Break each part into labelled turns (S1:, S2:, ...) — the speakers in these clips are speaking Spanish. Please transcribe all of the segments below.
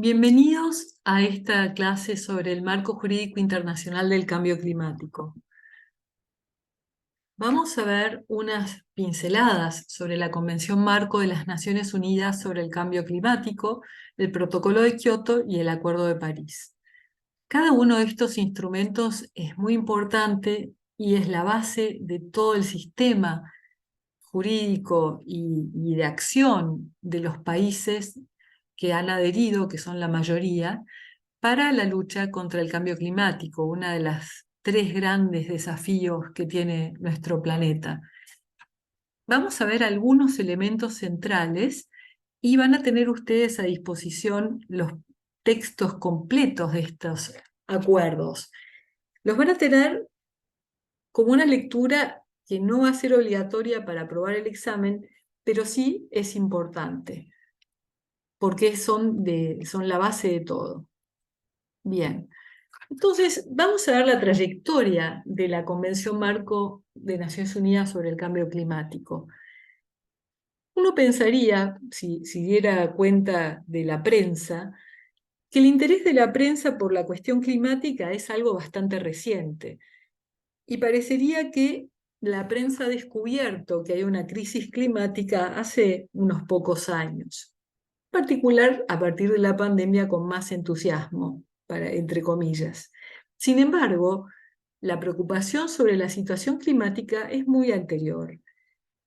S1: Bienvenidos a esta clase sobre el marco jurídico internacional del cambio climático. Vamos a ver unas pinceladas sobre la Convención Marco de las Naciones Unidas sobre el Cambio Climático, el Protocolo de Kioto y el Acuerdo de París. Cada uno de estos instrumentos es muy importante y es la base de todo el sistema jurídico y de acción de los países que han adherido, que son la mayoría, para la lucha contra el cambio climático, una de las tres grandes desafíos que tiene nuestro planeta. Vamos a ver algunos elementos centrales y van a tener ustedes a disposición los textos completos de estos acuerdos. Los van a tener como una lectura que no va a ser obligatoria para aprobar el examen, pero sí es importante, porque son la base de todo. Bien. Entonces, vamos a ver la trayectoria de la Convención Marco de Naciones Unidas sobre el Cambio Climático. Uno pensaría, si diera cuenta de la prensa, que el interés de la prensa por la cuestión climática es algo bastante reciente. Y parecería que la prensa ha descubierto que hay una crisis climática hace unos pocos años, en particular a partir de la pandemia con más entusiasmo, entre comillas. Sin embargo, la preocupación sobre la situación climática es muy anterior.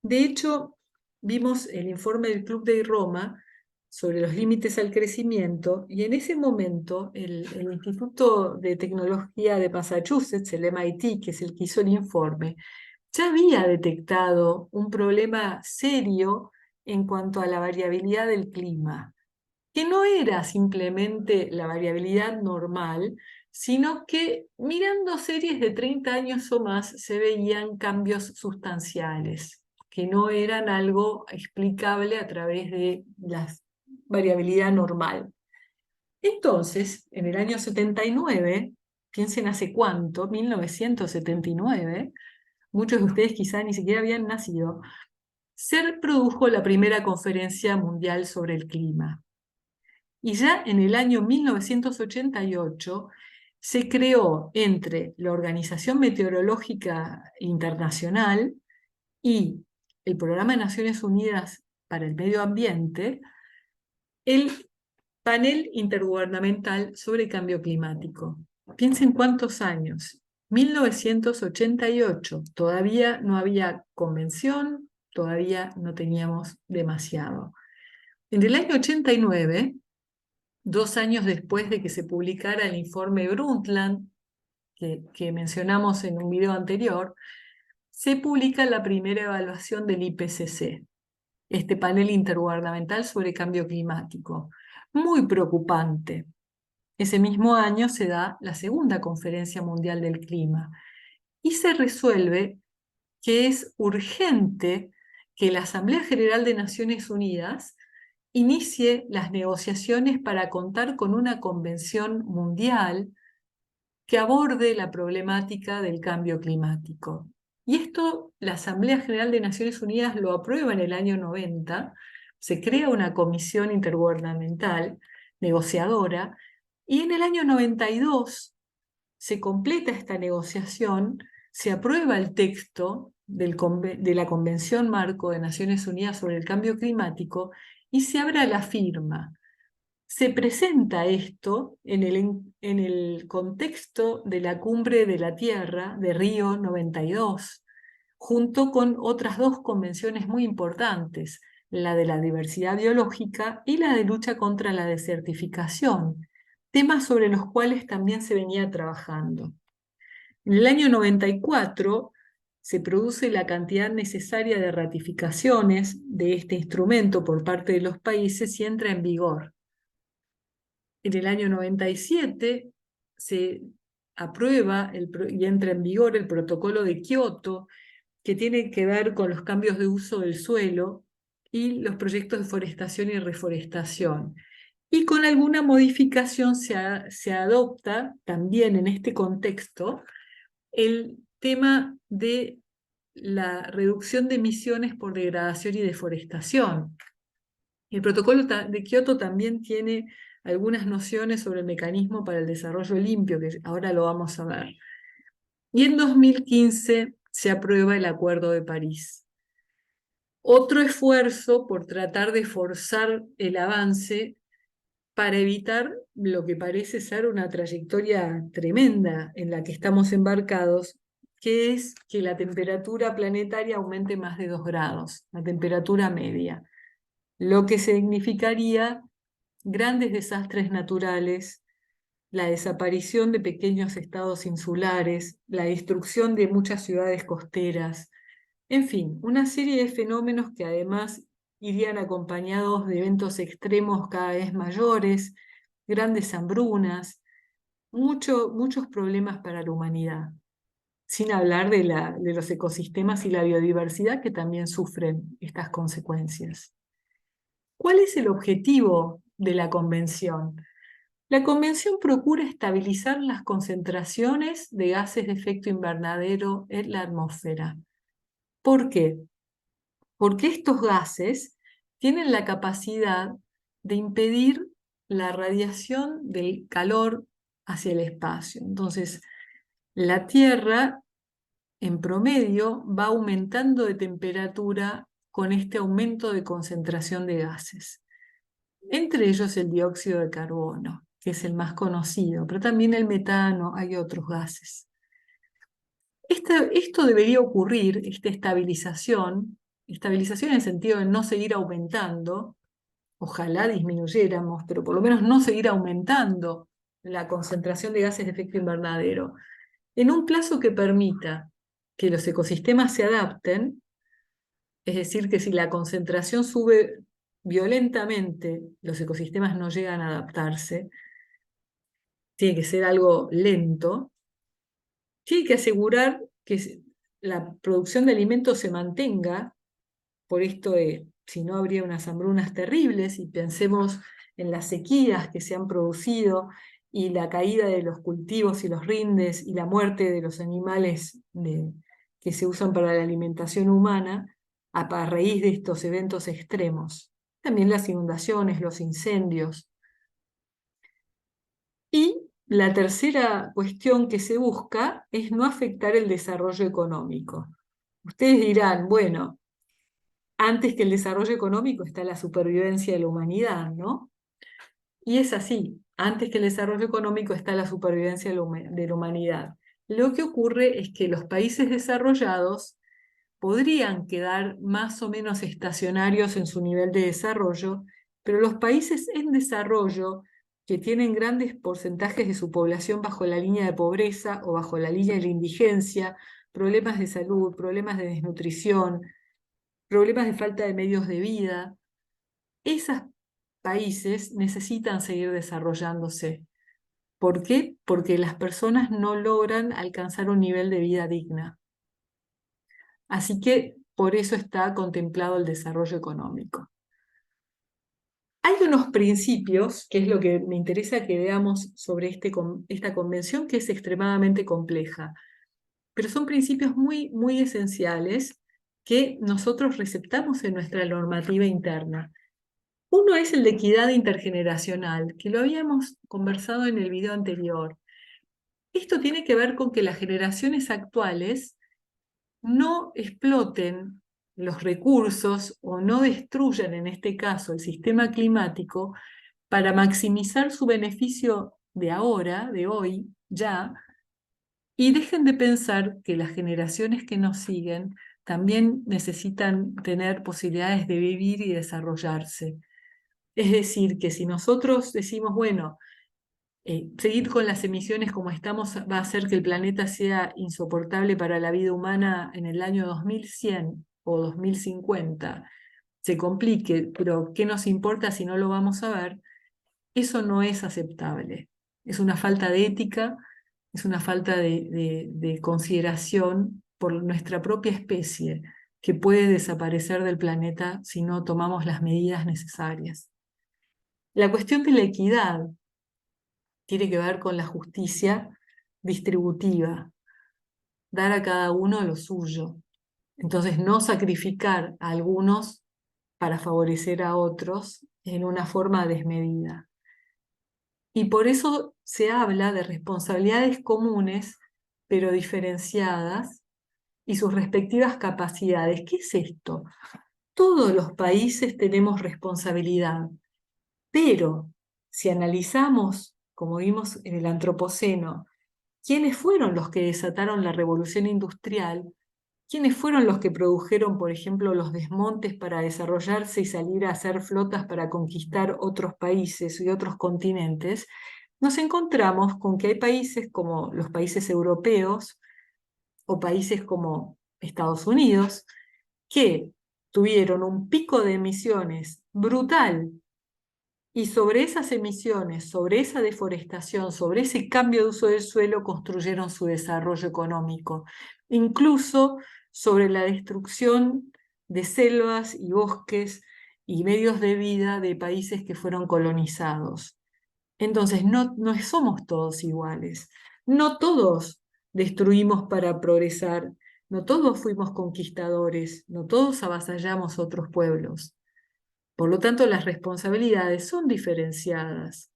S1: De hecho, vimos el informe del Club de Roma sobre los límites al crecimiento y en ese momento el Instituto de Tecnología de Massachusetts, el MIT, que es el que hizo el informe, ya había detectado un problema serio en cuanto a la variabilidad del clima, que no era simplemente la variabilidad normal, sino que mirando series de 30 años o más se veían cambios sustanciales, que no eran algo explicable a través de la variabilidad normal. Entonces, en el año 79, piensen hace cuánto, 1979, muchos de ustedes quizá ni siquiera habían nacido, se produjo la primera conferencia mundial sobre el clima. Y ya en el año 1988 se creó entre la Organización Meteorológica Internacional y el Programa de Naciones Unidas para el Medio Ambiente el Panel Intergubernamental sobre Cambio Climático. Piensen cuántos años. 1988, todavía no había convención, todavía no teníamos demasiado. En el año 89, 2 años después de que se publicara el informe Brundtland, que mencionamos en un video anterior, se publica la primera evaluación del IPCC, este panel intergubernamental sobre cambio climático. Muy preocupante. Ese mismo año se da la segunda conferencia mundial del clima y se resuelve que es urgente que la Asamblea General de Naciones Unidas inicie las negociaciones para contar con una convención mundial que aborde la problemática del cambio climático. Y esto la Asamblea General de Naciones Unidas lo aprueba en el año 90, se crea una comisión intergubernamental negociadora y en el año 92 se completa esta negociación, se aprueba el texto de la Convención Marco de Naciones Unidas sobre el Cambio Climático y se abre la firma. Se presenta esto en el contexto de la Cumbre de la Tierra de Río 92, junto con otras dos convenciones muy importantes, la de la diversidad biológica y la de lucha contra la desertificación, temas sobre los cuales también se venía trabajando. En el año 94 se produce la cantidad necesaria de ratificaciones de este instrumento por parte de los países y entra en vigor. En el año 97 se aprueba y entra en vigor el protocolo de Kioto, que tiene que ver con los cambios de uso del suelo y los proyectos de forestación y reforestación. Y con alguna modificación se adopta también en este contexto el tema de la reducción de emisiones por degradación y deforestación. El protocolo de Kioto también tiene algunas nociones sobre el mecanismo para el desarrollo limpio, que ahora lo vamos a ver. Y en 2015 se aprueba el Acuerdo de París. Otro esfuerzo por tratar de forzar el avance para evitar lo que parece ser una trayectoria tremenda en la que estamos embarcados, que es que la temperatura planetaria aumente más de 2 grados, la temperatura media, lo que significaría grandes desastres naturales, la desaparición de pequeños estados insulares, la destrucción de muchas ciudades costeras, en fin, una serie de fenómenos que además irían acompañados de eventos extremos cada vez mayores, grandes hambrunas, muchos problemas para la humanidad, sin hablar de los ecosistemas y la biodiversidad que también sufren estas consecuencias. ¿Cuál es el objetivo de la Convención? La Convención procura estabilizar las concentraciones de gases de efecto invernadero en la atmósfera. ¿Por qué? Porque estos gases tienen la capacidad de impedir la radiación del calor hacia el espacio. Entonces, la Tierra, en promedio, va aumentando de temperatura con este aumento de concentración de gases. Entre ellos el dióxido de carbono, que es el más conocido, pero también el metano, hay otros gases. Esto debería ocurrir, esta estabilización en el sentido de no seguir aumentando, ojalá disminuyéramos, pero por lo menos no seguir aumentando la concentración de gases de efecto invernadero, en un plazo que permita que los ecosistemas se adapten, es decir, que si la concentración sube violentamente, los ecosistemas no llegan a adaptarse, tiene que ser algo lento, tiene que asegurar que la producción de alimentos se mantenga, por esto si no habría unas hambrunas terribles, y pensemos en las sequías que se han producido y la caída de los cultivos y los rindes y la muerte de los animales que se usan para la alimentación humana a raíz de estos eventos extremos. También las inundaciones, los incendios. Y la tercera cuestión que se busca es no afectar el desarrollo económico. Ustedes dirán, bueno, antes que el desarrollo económico está la supervivencia de la humanidad, ¿no? Y es así, antes que el desarrollo económico está la supervivencia de la humanidad. Lo que ocurre es que los países desarrollados podrían quedar más o menos estacionarios en su nivel de desarrollo, pero los países en desarrollo que tienen grandes porcentajes de su población bajo la línea de pobreza o bajo la línea de la indigencia, problemas de salud, problemas de desnutrición, problemas de falta de medios de vida, esos países necesitan seguir desarrollándose. ¿Por qué? Porque las personas no logran alcanzar un nivel de vida digna. Así que por eso está contemplado el desarrollo económico. Hay unos principios, que es lo que me interesa que veamos sobre esta convención, que es extremadamente compleja, pero son principios muy, muy esenciales que nosotros receptamos en nuestra normativa interna. Uno es el de equidad intergeneracional, que lo habíamos conversado en el video anterior. Esto tiene que ver con que las generaciones actuales no exploten los recursos o no destruyan, en este caso, el sistema climático para maximizar su beneficio de ahora, de hoy, ya, y dejen de pensar que las generaciones que nos siguen también necesitan tener posibilidades de vivir y desarrollarse. Es decir, que si nosotros decimos, bueno, seguir con las emisiones como estamos va a hacer que el planeta sea insoportable para la vida humana en el año 2100 o 2050, se complique, pero ¿qué nos importa si no lo vamos a ver? Eso no es aceptable. Es una falta de ética, es una falta de consideración por nuestra propia especie, que puede desaparecer del planeta si no tomamos las medidas necesarias. La cuestión de la equidad tiene que ver con la justicia distributiva, dar a cada uno lo suyo. Entonces, no sacrificar a algunos para favorecer a otros en una forma desmedida. Y por eso se habla de responsabilidades comunes, pero diferenciadas, y sus respectivas capacidades. ¿Qué es esto? Todos los países tenemos responsabilidad, pero si analizamos, como vimos en el Antropoceno, quiénes fueron los que desataron la revolución industrial, quiénes fueron los que produjeron, por ejemplo, los desmontes para desarrollarse y salir a hacer flotas para conquistar otros países y otros continentes, nos encontramos con que hay países como los países europeos o países como Estados Unidos, que tuvieron un pico de emisiones brutal y sobre esas emisiones, sobre esa deforestación, sobre ese cambio de uso del suelo, construyeron su desarrollo económico, incluso sobre la destrucción de selvas y bosques y medios de vida de países que fueron colonizados. Entonces, no somos todos iguales. No todos destruimos para progresar. No todos fuimos conquistadores. No todos avasallamos otros pueblos. Por lo tanto, las responsabilidades son diferenciadas,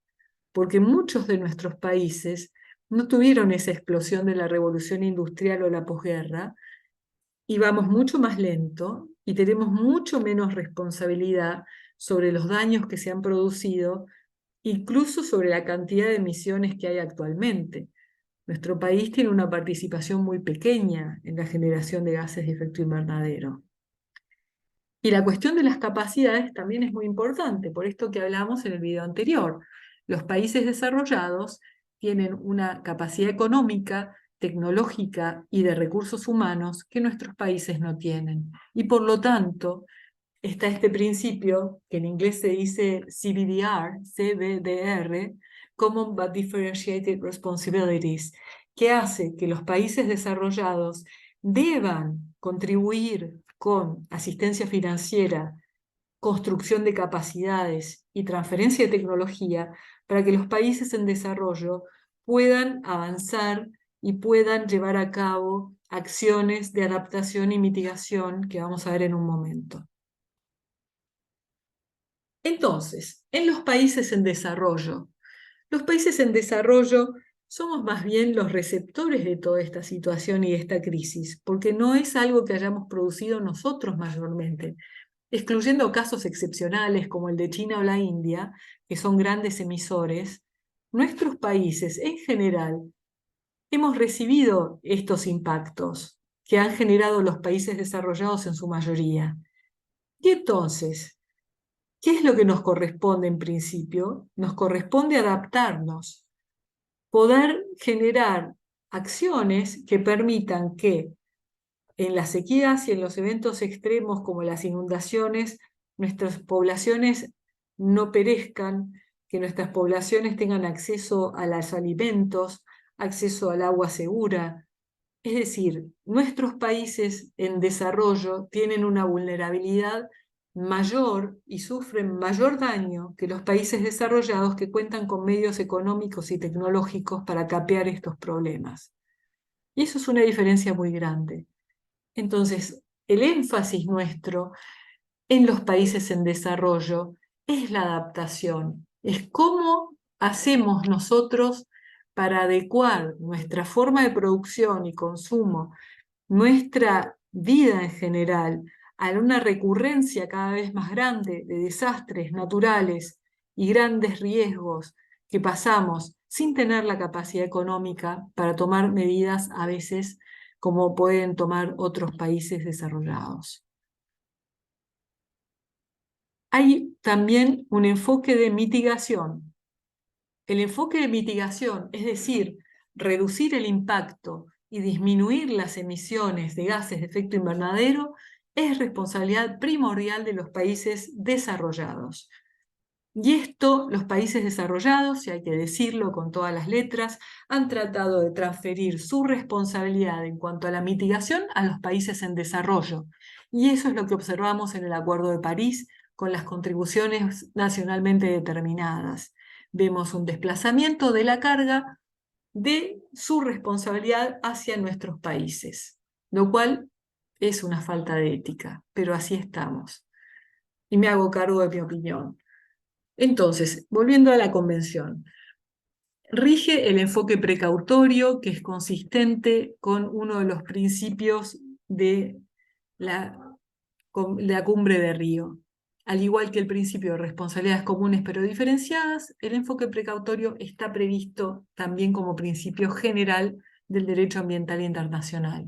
S1: porque muchos de nuestros países no tuvieron esa explosión de la revolución industrial o la posguerra, y vamos mucho más lento y tenemos mucho menos responsabilidad sobre los daños que se han producido, incluso sobre la cantidad de emisiones que hay actualmente. Nuestro país tiene una participación muy pequeña en la generación de gases de efecto invernadero. Y la cuestión de las capacidades también es muy importante, por esto que hablamos en el video anterior. Los países desarrollados tienen una capacidad económica, tecnológica y de recursos humanos que nuestros países no tienen. Y por lo tanto, está este principio, que en inglés se dice CBDR, Common but Differentiated Responsibilities, que hace que los países desarrollados deban contribuir con asistencia financiera, construcción de capacidades y transferencia de tecnología para que los países en desarrollo puedan avanzar y puedan llevar a cabo acciones de adaptación y mitigación que vamos a ver en un momento. Entonces, en los países en desarrollo somos más bien los receptores de toda esta situación y de esta crisis, porque no es algo que hayamos producido nosotros mayormente, excluyendo casos excepcionales como el de China o la India, que son grandes emisores. Nuestros países en general hemos recibido estos impactos que han generado los países desarrollados en su mayoría. Y entonces, ¿qué es lo que nos corresponde en principio? Nos corresponde adaptarnos, poder generar acciones que permitan que en las sequías y en los eventos extremos como las inundaciones, nuestras poblaciones no perezcan, que nuestras poblaciones tengan acceso a los alimentos, acceso al agua segura. Es decir, nuestros países en desarrollo tienen una vulnerabilidad mayor y sufren mayor daño que los países desarrollados que cuentan con medios económicos y tecnológicos para capear estos problemas. Y eso es una diferencia muy grande. Entonces, el énfasis nuestro en los países en desarrollo es la adaptación, es cómo hacemos nosotros para adecuar nuestra forma de producción y consumo, nuestra vida en general, a una recurrencia cada vez más grande de desastres naturales y grandes riesgos que pasamos sin tener la capacidad económica para tomar medidas a veces como pueden tomar otros países desarrollados. Hay también un enfoque de mitigación. El enfoque de mitigación, es decir, reducir el impacto y disminuir las emisiones de gases de efecto invernadero, es responsabilidad primordial de los países desarrollados. Y esto, los países desarrollados, y hay que decirlo con todas las letras, han tratado de transferir su responsabilidad en cuanto a la mitigación a los países en desarrollo. Y eso es lo que observamos en el Acuerdo de París con las contribuciones nacionalmente determinadas. Vemos un desplazamiento de la carga de su responsabilidad hacia nuestros países, lo cual es una falta de ética, pero así estamos. Y me hago cargo de mi opinión. Entonces, volviendo a la convención, Rige el enfoque precautorio, que es consistente con uno de los principios de la, la Cumbre de Río. Al igual que el principio de responsabilidades comunes pero diferenciadas, el enfoque precautorio está previsto también como principio general del derecho ambiental internacional.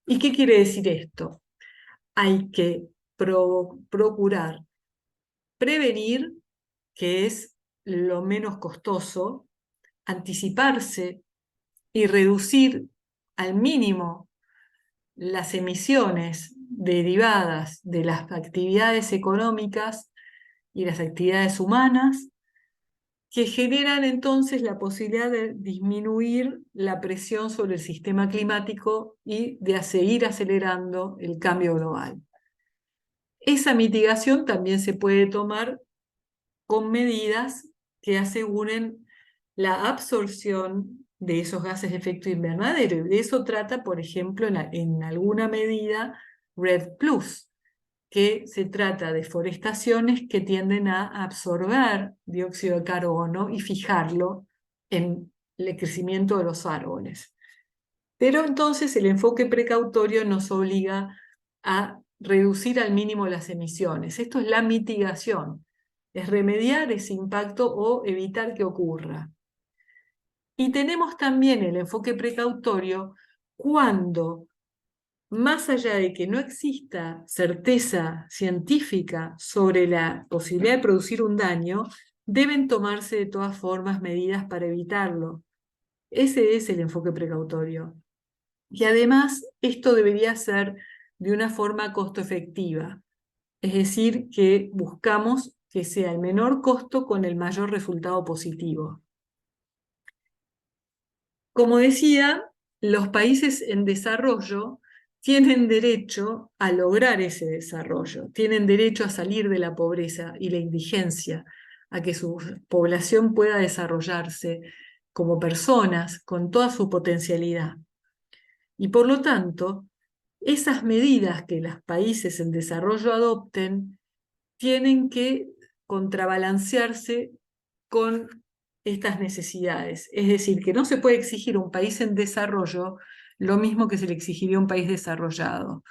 S1: ¿Y qué quiere decir esto? Hay que procurar prevenir, que es lo menos costoso, anticiparse y reducir al mínimo las emisiones derivadas de las actividades económicas y las actividades humanas, que generan entonces la posibilidad de disminuir la presión sobre el sistema climático y de seguir acelerando el cambio global. Esa mitigación también se puede tomar con medidas que aseguren la absorción de esos gases de efecto invernadero. Y de eso trata, por ejemplo, en alguna medida, REDD+, que se trata de forestaciones que tienden a absorber dióxido de carbono y fijarlo en el crecimiento de los árboles. Pero entonces el enfoque precautorio nos obliga a reducir al mínimo las emisiones. Esto es la mitigación, es remediar ese impacto o evitar que ocurra. Y tenemos también el enfoque precautorio cuando, más allá de que no exista certeza científica sobre la posibilidad de producir un daño, deben tomarse de todas formas medidas para evitarlo. Ese es el enfoque precautorio. Y además, esto debería ser de una forma costo efectiva, es decir, que buscamos que sea el menor costo con el mayor resultado positivo. Como decía, los países en desarrollo tienen derecho a lograr ese desarrollo, tienen derecho a salir de la pobreza y la indigencia, a que su población pueda desarrollarse como personas con toda su potencialidad. Y por lo tanto, esas medidas que los países en desarrollo adopten tienen que contrabalancearse con estas necesidades. Es decir, que no se puede exigir a un país en desarrollo lo mismo que se le exigiría a un país desarrollado,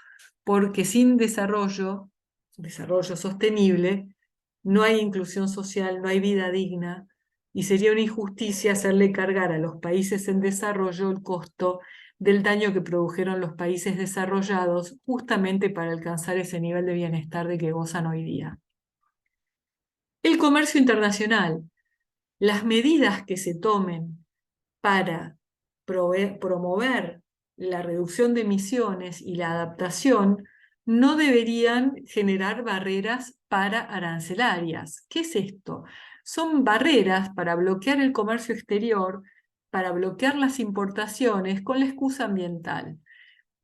S1: porque sin desarrollo, desarrollo sostenible, no hay inclusión social, no hay vida digna, y sería una injusticia hacerle cargar a los países en desarrollo el costo del daño que produjeron los países desarrollados justamente para alcanzar ese nivel de bienestar de que gozan hoy día. El comercio internacional. Las medidas que se tomen para promover la reducción de emisiones y la adaptación no deberían generar barreras para arancelarias. ¿Qué es esto? Son barreras para bloquear el comercio exterior, para bloquear las importaciones con la excusa ambiental.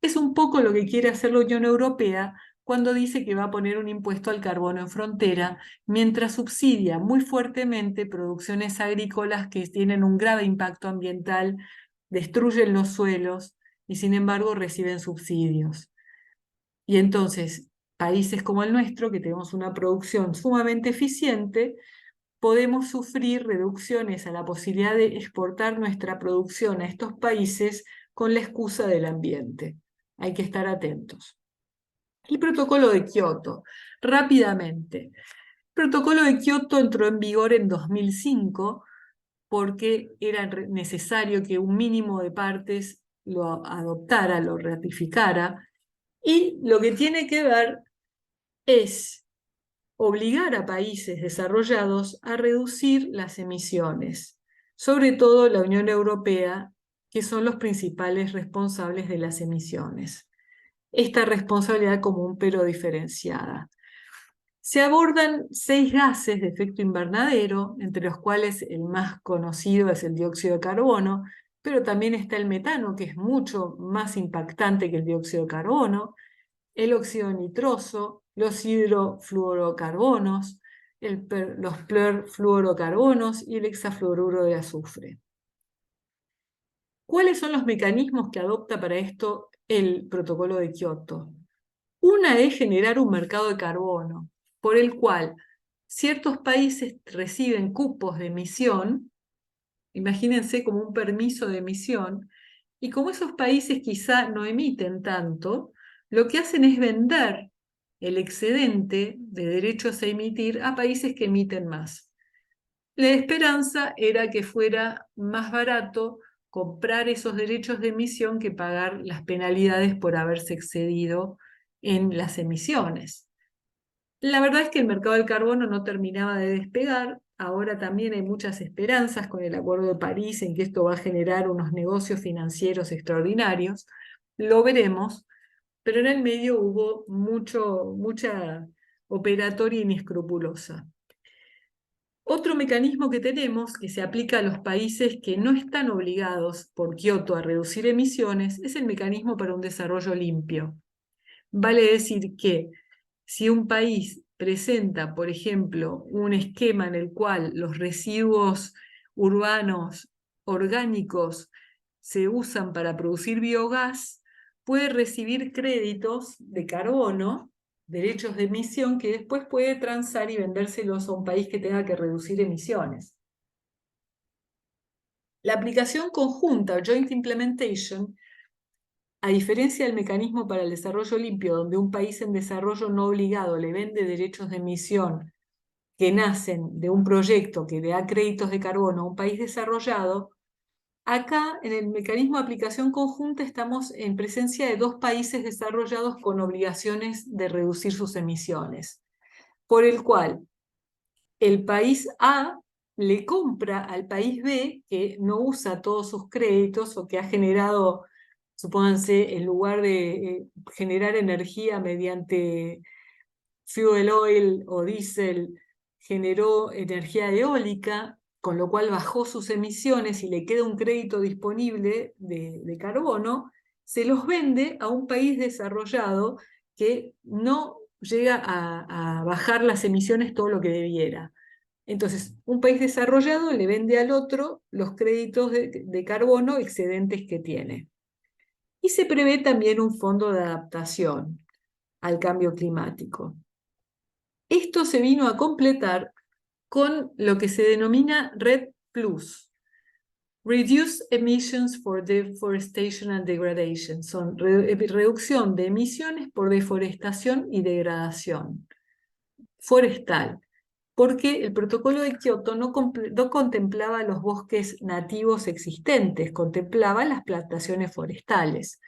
S1: Es un poco lo que quiere hacer la Unión Europea cuando dice que va a poner un impuesto al carbono en frontera, mientras subsidia muy fuertemente producciones agrícolas que tienen un grave impacto ambiental, destruyen los suelos y sin embargo reciben subsidios. Y entonces, países como el nuestro, que tenemos una producción sumamente eficiente, podemos sufrir reducciones a la posibilidad de exportar nuestra producción a estos países con la excusa del ambiente. Hay que estar atentos. El protocolo de Kioto, rápidamente. El protocolo de Kioto entró en vigor en 2005 porque era necesario que un mínimo de partes lo adoptara, lo ratificara, y lo que tiene que ver es obligar a países desarrollados a reducir las emisiones, sobre todo la Unión Europea, que son los principales responsables de las emisiones. Esta responsabilidad común pero diferenciada. Se abordan 6 gases de efecto invernadero, entre los cuales el más conocido es el dióxido de carbono, pero también está el metano, que es mucho más impactante que el dióxido de carbono, el óxido nitroso, los hidrofluorocarbonos, los perfluorocarbonos y el hexafluoruro de azufre. ¿Cuáles son los mecanismos que adopta para esto el protocolo de Kioto? Una es generar un mercado de carbono, por el cual ciertos países reciben cupos de emisión imagínense como un permiso de emisión, y como esos países quizá no emiten tanto, lo que hacen es vender el excedente de derechos a emitir a países que emiten más. La esperanza era que fuera más barato comprar esos derechos de emisión que pagar las penalidades por haberse excedido en las emisiones. La verdad es que el mercado del carbono no terminaba de despegar. Ahora también hay muchas esperanzas con el Acuerdo de París en que esto va a generar unos negocios financieros extraordinarios. Lo veremos, pero en el medio hubo mucha operatoria inescrupulosa. Otro mecanismo que tenemos que se aplica a los países que no están obligados por Kioto a reducir emisiones es el mecanismo para un desarrollo limpio. Vale decir que si un país presenta, por ejemplo, un esquema en el cual los residuos urbanos orgánicos se usan para producir biogás, puede recibir créditos de carbono, derechos de emisión, que después puede transar y vendérselos a un país que tenga que reducir emisiones. La aplicación conjunta, Joint Implementation, a diferencia del mecanismo para el desarrollo limpio, donde un país en desarrollo no obligado le vende derechos de emisión que nacen de un proyecto que le da créditos de carbono a un país desarrollado, acá en el mecanismo de aplicación conjunta estamos en presencia de dos países desarrollados con obligaciones de reducir sus emisiones, por el cual el país A le compra al país B, que no usa todos sus créditos o que ha generado, supónganse, en lugar de generar energía mediante fuel oil o diésel, generó energía eólica, con lo cual bajó sus emisiones y le queda un crédito disponible de carbono, se los vende a un país desarrollado que no llega a bajar las emisiones todo lo que debiera. Entonces, un país desarrollado le vende al otro los créditos de carbono excedentes que tiene. Y se prevé también un fondo de adaptación al cambio climático. Esto se vino a completar con lo que se denomina RED Plus, Reduce Emissions for Deforestation and Degradation, son reducción de emisiones por deforestación y degradación forestal, porque el protocolo de Kioto no contemplaba los bosques nativos existentes, contemplaba las plantaciones forestales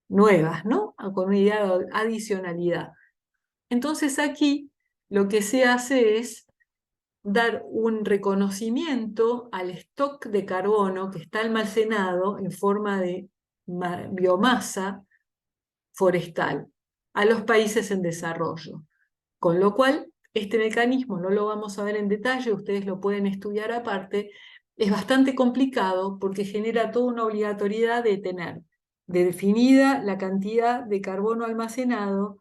S1: nuevas, ¿no? Con una idea de adicionalidad. Entonces aquí lo que se hace es dar un reconocimiento al stock de carbono que está almacenado en forma de biomasa forestal a los países en desarrollo. Con lo cual, este mecanismo no lo vamos a ver en detalle, ustedes lo pueden estudiar aparte, es bastante complicado porque genera toda una obligatoriedad de tener definida la cantidad de carbono almacenado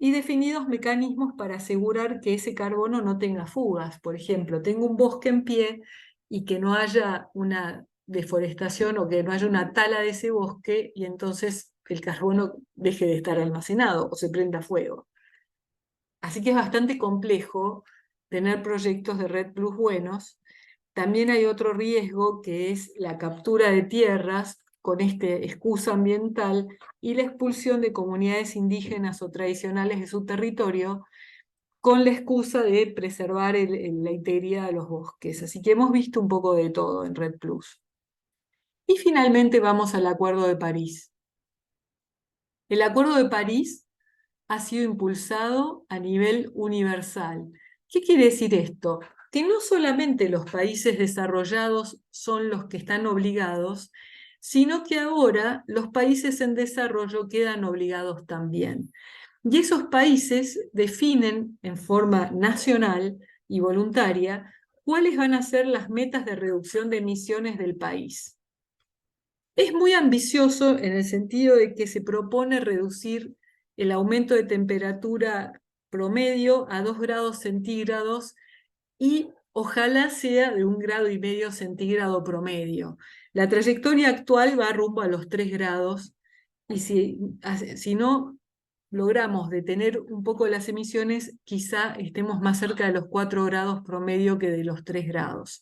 S1: y definidos mecanismos para asegurar que ese carbono no tenga fugas. Por ejemplo, tengo un bosque en pie y que no haya una deforestación o que no haya una tala de ese bosque y entonces el carbono deje de estar almacenado o se prenda fuego. Así que es bastante complejo tener proyectos de Red Plus buenos. También hay otro riesgo que es la captura de tierras con este excusa ambiental y la expulsión de comunidades indígenas o tradicionales de su territorio con la excusa de preservar la integridad de los bosques. Así que hemos visto un poco de todo en Red Plus. Y finalmente vamos al Acuerdo de París. El Acuerdo de París ha sido impulsado a nivel universal. ¿Qué quiere decir esto? Que no solamente los países desarrollados son los que están obligados, sino que ahora los países en desarrollo quedan obligados también. Y esos países definen en forma nacional y voluntaria cuáles van a ser las metas de reducción de emisiones del país. Es muy ambicioso en el sentido de que se propone reducir el aumento de temperatura promedio a 2 grados centígrados y ojalá sea de 1,5 grados centígrado promedio. La trayectoria actual va rumbo a los 3 grados y si no logramos detener un poco las emisiones, quizá estemos más cerca de los 4 grados promedio que de los 3 grados.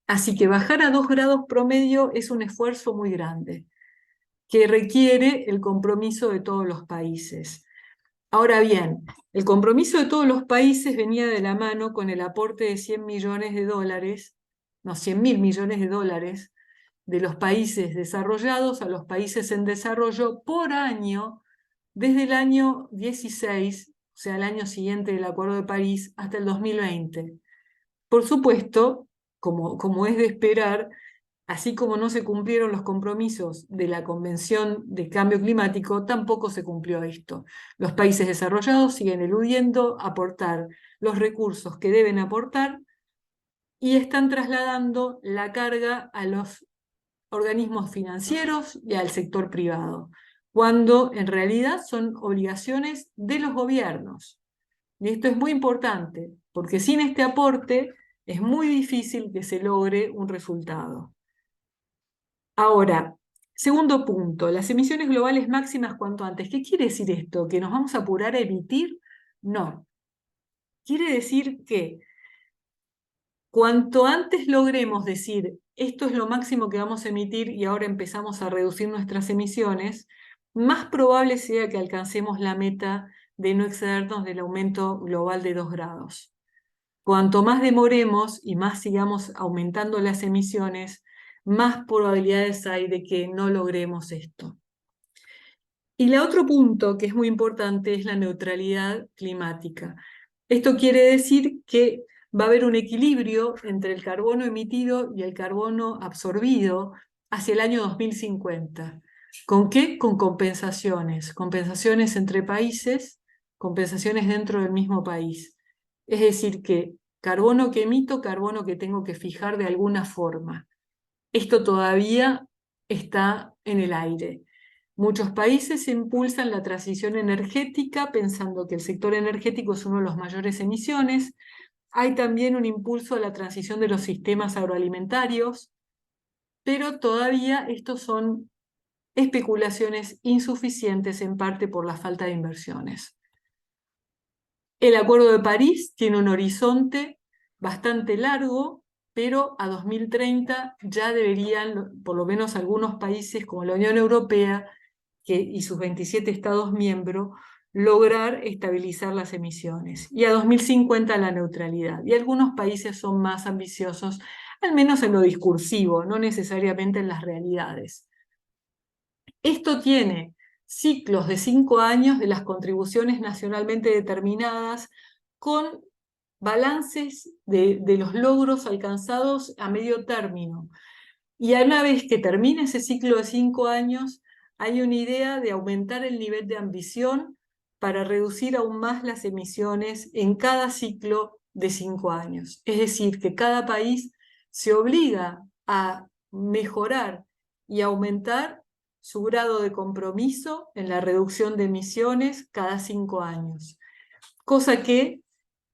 S1: Así que bajar a 2 grados promedio es un esfuerzo muy grande, que requiere el compromiso de todos los países. Ahora bien, el compromiso de todos los países venía de la mano con el aporte de 100 millones de dólares, no, 100.000 millones de dólares de los países desarrollados a los países en desarrollo por año, desde el año 16, o sea, el año siguiente del Acuerdo de París, hasta el 2020. Por supuesto, como es de esperar, así como no se cumplieron los compromisos de la Convención de Cambio Climático, tampoco se cumplió esto. Los países desarrollados siguen eludiendo aportar los recursos que deben aportar y están trasladando la carga a los organismos financieros y al sector privado, cuando en realidad son obligaciones de los gobiernos. Y esto es muy importante, porque sin este aporte es muy difícil que se logre un resultado. Ahora, segundo punto, las emisiones globales máximas cuanto antes. ¿Qué quiere decir esto? ¿Que nos vamos a apurar a emitir? No. Quiere decir que cuanto antes logremos decir esto es lo máximo que vamos a emitir y ahora empezamos a reducir nuestras emisiones, más probable sea que alcancemos la meta de no excedernos del aumento global de 2 grados. Cuanto más demoremos y más sigamos aumentando las emisiones, más probabilidades hay de que no logremos esto. Y el otro punto que es muy importante es la neutralidad climática. Esto quiere decir que va a haber un equilibrio entre el carbono emitido y el carbono absorbido hacia el año 2050. ¿Con qué? Con compensaciones. Compensaciones entre países, compensaciones dentro del mismo país. Es decir, que carbono que emito, carbono que tengo que fijar de alguna forma. Esto todavía está en el aire. Muchos países impulsan la transición energética pensando que el sector energético es uno de los mayores emisiones. Hay también un impulso a la transición de los sistemas agroalimentarios, pero todavía estos son especulaciones insuficientes en parte por la falta de inversiones. El Acuerdo de París tiene un horizonte bastante largo, pero a 2030 ya deberían, por lo menos algunos países como la Unión Europea y sus 27 Estados miembros, lograr estabilizar las emisiones. Y a 2050 la neutralidad. Y algunos países son más ambiciosos, al menos en lo discursivo, no necesariamente en las realidades. Esto tiene ciclos de 5 años de las contribuciones nacionalmente determinadas con balances de los logros alcanzados a medio término. Y una vez que termine ese ciclo de 5 años, hay una idea de aumentar el nivel de ambición para reducir aún más las emisiones en cada ciclo de 5 años. Es decir, que cada país se obliga a mejorar y aumentar su grado de compromiso en la reducción de emisiones cada 5 años. Cosa que,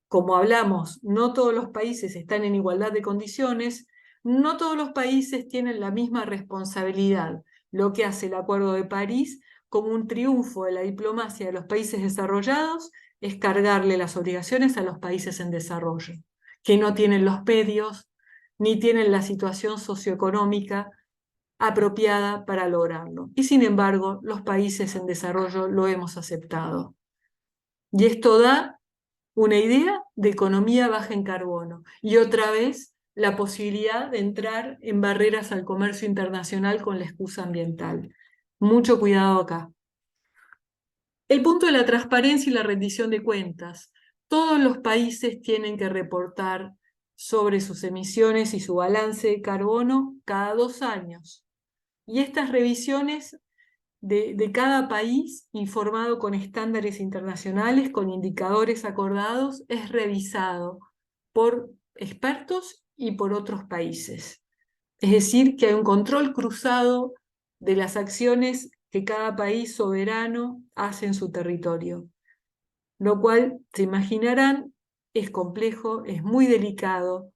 S1: como hablamos, no todos los países están en igualdad de condiciones, no todos los países tienen la misma responsabilidad, lo que hace el Acuerdo de París como un triunfo de la diplomacia de los países desarrollados es cargarle las obligaciones a los países en desarrollo, que no tienen los medios ni tienen la situación socioeconómica apropiada para lograrlo. Y sin embargo, los países en desarrollo lo hemos aceptado. Y esto da una idea de economía baja en carbono y otra vez la posibilidad de entrar en barreras al comercio internacional con la excusa ambiental. Mucho cuidado acá. El punto de la transparencia y la rendición de cuentas. Todos los países tienen que reportar sobre sus emisiones y su balance de carbono cada 2 años. Y estas revisiones de cada país, informado con estándares internacionales, con indicadores acordados, es revisado por expertos y por otros países. Es decir, que hay un control cruzado de las acciones que cada país soberano hace en su territorio, lo cual, se imaginarán, es complejo, es muy delicado.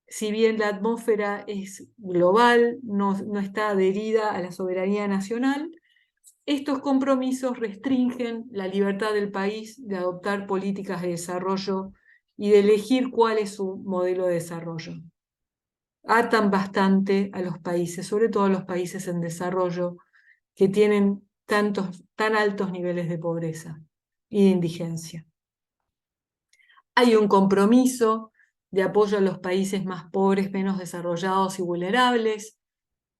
S1: Si bien la atmósfera es global, no está adherida a la soberanía nacional, estos compromisos restringen la libertad del país de adoptar políticas de desarrollo y de elegir cuál es su modelo de desarrollo. atan bastante a los países, sobre todo a los países en desarrollo, que tienen tan altos niveles de pobreza y de indigencia. Hay un compromiso de apoyo a los países más pobres, menos desarrollados y vulnerables.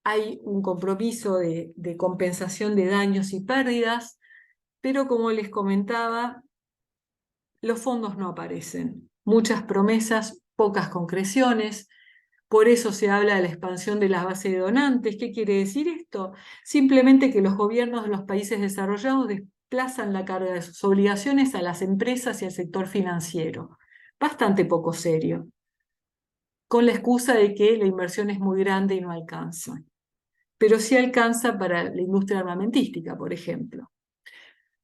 S1: Hay un compromiso de compensación de daños y pérdidas, pero como les comentaba, los fondos no aparecen. Muchas promesas, pocas concreciones. Por eso se habla de la expansión de la base de donantes. ¿Qué quiere decir esto? Simplemente que los gobiernos de los países desarrollados desplazan la carga de sus obligaciones a las empresas y al sector financiero. Bastante poco serio, con la excusa de que la inversión es muy grande y no alcanza. Pero sí alcanza para la industria armamentística, por ejemplo.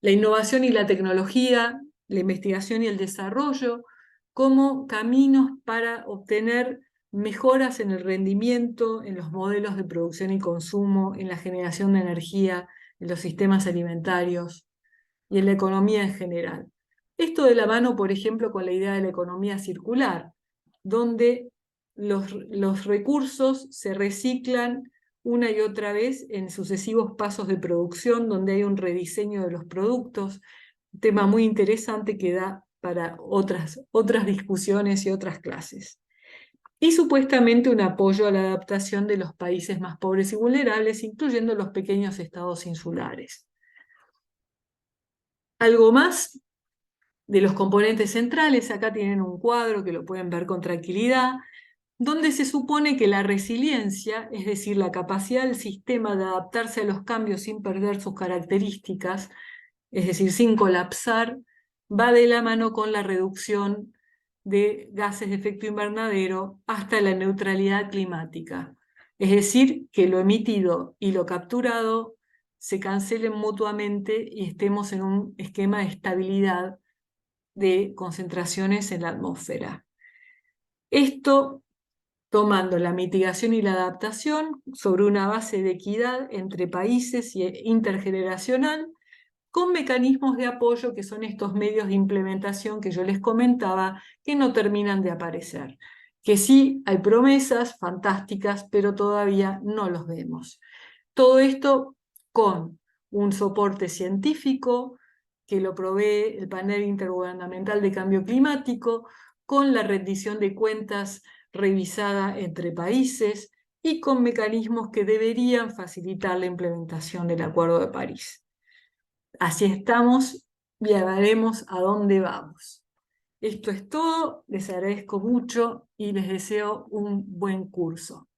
S1: La innovación y la tecnología, la investigación y el desarrollo como caminos para obtener mejoras en el rendimiento, en los modelos de producción y consumo, en la generación de energía, en los sistemas alimentarios y en la economía en general. Esto de la mano, por ejemplo, con la idea de la economía circular, donde los recursos se reciclan una y otra vez en sucesivos pasos de producción, donde hay un rediseño de los productos, un tema muy interesante que da para otras discusiones y otras clases. Y supuestamente un apoyo a la adaptación de los países más pobres y vulnerables, incluyendo los pequeños estados insulares. Algo más de los componentes centrales, acá tienen un cuadro que lo pueden ver con tranquilidad, donde se supone que la resiliencia, es decir, la capacidad del sistema de adaptarse a los cambios sin perder sus características, es decir, sin colapsar, va de la mano con la reducción de gases de efecto invernadero hasta la neutralidad climática. Es decir, que lo emitido y lo capturado se cancelen mutuamente y estemos en un esquema de estabilidad de concentraciones en la atmósfera. Esto tomando la mitigación y la adaptación sobre una base de equidad entre países y intergeneracional, con mecanismos de apoyo que son estos medios de implementación que yo les comentaba, que no terminan de aparecer. Que sí hay promesas fantásticas, pero todavía no los vemos. Todo esto con un soporte científico que lo provee el Panel Intergubernamental de Cambio Climático, con la rendición de cuentas revisada entre países y con mecanismos que deberían facilitar la implementación del Acuerdo de París. Así estamos y veremos a dónde vamos. Esto es todo, les agradezco mucho y les deseo un buen curso.